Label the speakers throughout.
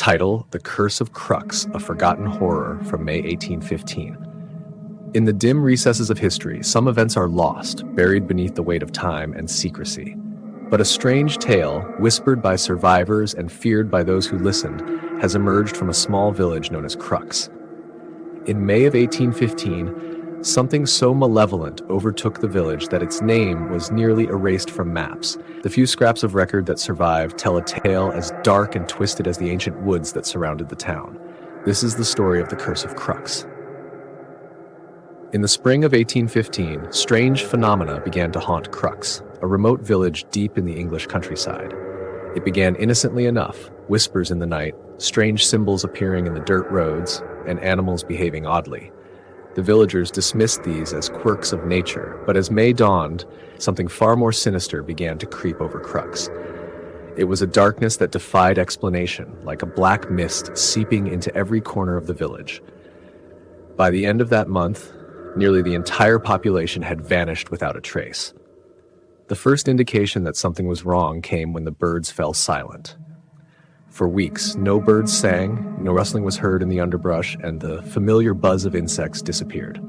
Speaker 1: Title: The Curse of Crux, a Forgotten Horror from May 1815. In the dim recesses of history, some events are lost, buried beneath the weight of time and secrecy. But a strange tale, whispered by survivors and feared by those who listened, has emerged from a small village known as Crux. In May of 1815, something so malevolent overtook the village that its name was nearly erased from maps. The few scraps of record that survive tell a tale as dark and twisted as the ancient woods that surrounded the town. This is the story of the Curse of Crux. In the spring of 1815, strange phenomena began to haunt Crux, a remote village deep in the English countryside. It began innocently enough, whispers in the night, strange symbols appearing in the dirt roads, and animals behaving oddly. The villagers dismissed these as quirks of nature, but as May dawned, something far more sinister began to creep over Crux. It was a darkness that defied explanation, like a black mist seeping into every corner of the village. By the end of that month, nearly the entire population had vanished without a trace. The first indication that something was wrong came when the birds fell silent. For weeks, no birds sang, no rustling was heard in the underbrush, and the familiar buzz of insects disappeared.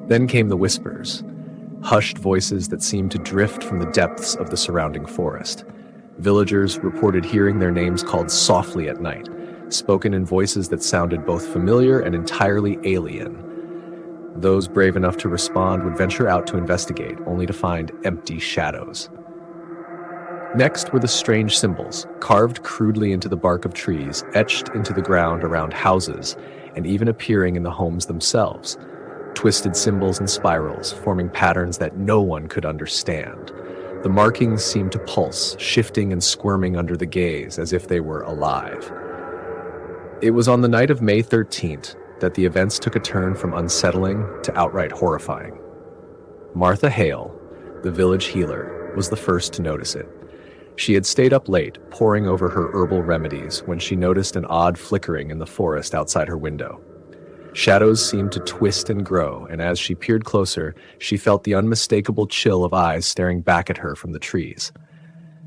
Speaker 1: Then came the whispers, hushed voices that seemed to drift from the depths of the surrounding forest. Villagers reported hearing their names called softly at night, spoken in voices that sounded both familiar and entirely alien. Those brave enough to respond would venture out to investigate, only to find empty shadows. Next were the strange symbols, carved crudely into the bark of trees, etched into the ground around houses, and even appearing in the homes themselves. Twisted symbols and spirals, forming patterns that no one could understand. The markings seemed to pulse, shifting and squirming under the gaze, as if they were alive. It was on the night of May 13th that the events took a turn from unsettling to outright horrifying. Martha Hale, the village healer, was the first to notice it. She had stayed up late, poring over her herbal remedies, when she noticed an odd flickering in the forest outside her window. Shadows seemed to twist and grow, and as she peered closer, she felt the unmistakable chill of eyes staring back at her from the trees.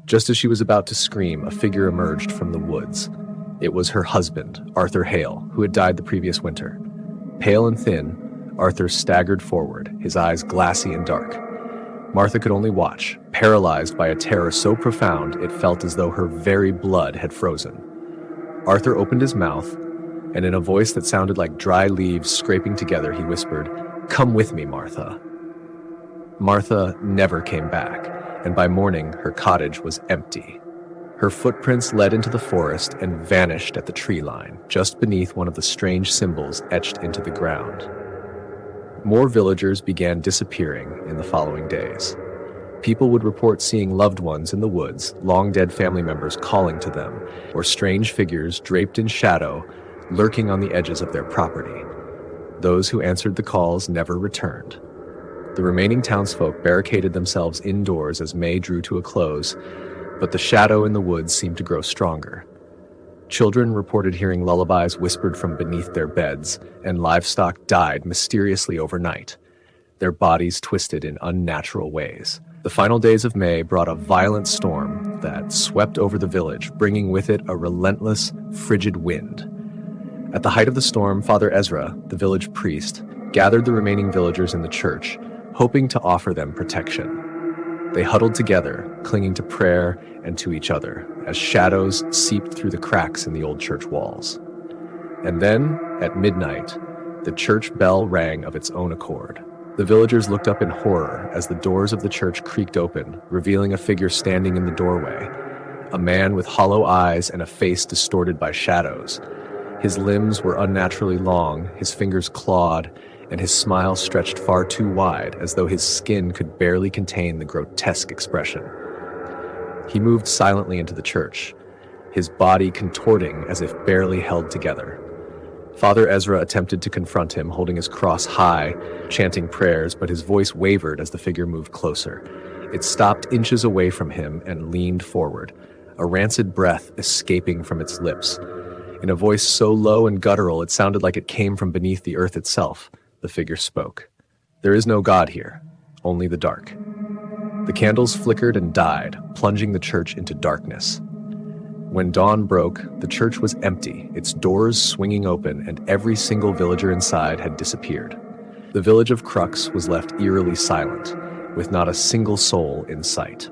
Speaker 1: Just as she was about to scream, a figure emerged from the woods. It was her husband, Arthur Hale, who had died the previous winter. Pale and thin, Arthur staggered forward, his eyes glassy and dark. Martha could only watch, paralyzed by a terror so profound it felt as though her very blood had frozen. Arthur opened his mouth, and in a voice that sounded like dry leaves scraping together, he whispered, "Come with me, Martha." Martha never came back, and by morning her cottage was empty. Her footprints led into the forest and vanished at the tree line, just beneath one of the strange symbols etched into the ground. More villagers began disappearing in the following days. People would report seeing loved ones in the woods, long-dead family members calling to them, or strange figures draped in shadow, lurking on the edges of their property. Those who answered the calls never returned. The remaining townsfolk barricaded themselves indoors as May drew to a close, but the shadow in the woods seemed to grow stronger. Children reported hearing lullabies whispered from beneath their beds, and livestock died mysteriously overnight, their bodies twisted in unnatural ways. The final days of May brought a violent storm that swept over the village, bringing with it a relentless, frigid wind. At the height of the storm, Father Ezra, the village priest, gathered the remaining villagers in the church, hoping to offer them protection. They huddled together, clinging to prayer and to each other, as shadows seeped through the cracks in the old church walls. And then, at midnight, the church bell rang of its own accord. The villagers looked up in horror as the doors of the church creaked open, revealing a figure standing in the doorway, a man with hollow eyes and a face distorted by shadows. His limbs were unnaturally long, his fingers clawed, and his smile stretched far too wide, as though his skin could barely contain the grotesque expression. He moved silently into the church, his body contorting as if barely held together. Father Ezra attempted to confront him, holding his cross high, chanting prayers, but his voice wavered as the figure moved closer. It stopped inches away from him and leaned forward, a rancid breath escaping from its lips. In a voice so low and guttural it sounded like it came from beneath the earth itself, the figure spoke. "There is no God here, only the dark." The candles flickered and died, plunging the church into darkness. When dawn broke, the church was empty, its doors swinging open, and every single villager inside had disappeared. The village of Crux was left eerily silent, with not a single soul in sight.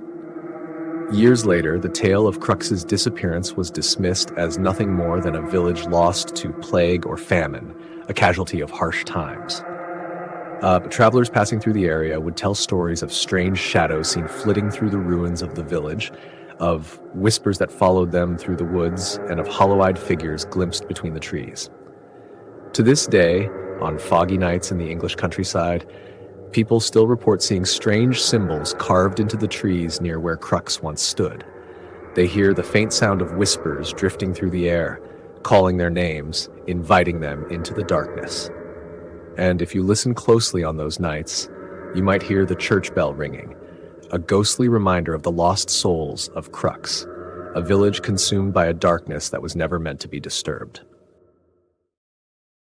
Speaker 1: Years later, the tale of Crux's disappearance was dismissed as nothing more than a village lost to plague or famine, a casualty of harsh times. But travelers passing through the area would tell stories of strange shadows seen flitting through the ruins of the village, of whispers that followed them through the woods, and of hollow-eyed figures glimpsed between the trees. To this day, on foggy nights in the English countryside, people still report seeing strange symbols carved into the trees near where Crux once stood. They hear the faint sound of whispers drifting through the air, calling their names, inviting them into the darkness. And if you listen closely on those nights, you might hear the church bell ringing, a ghostly reminder of the lost souls of Crux, a village consumed by a darkness that was never meant to be disturbed.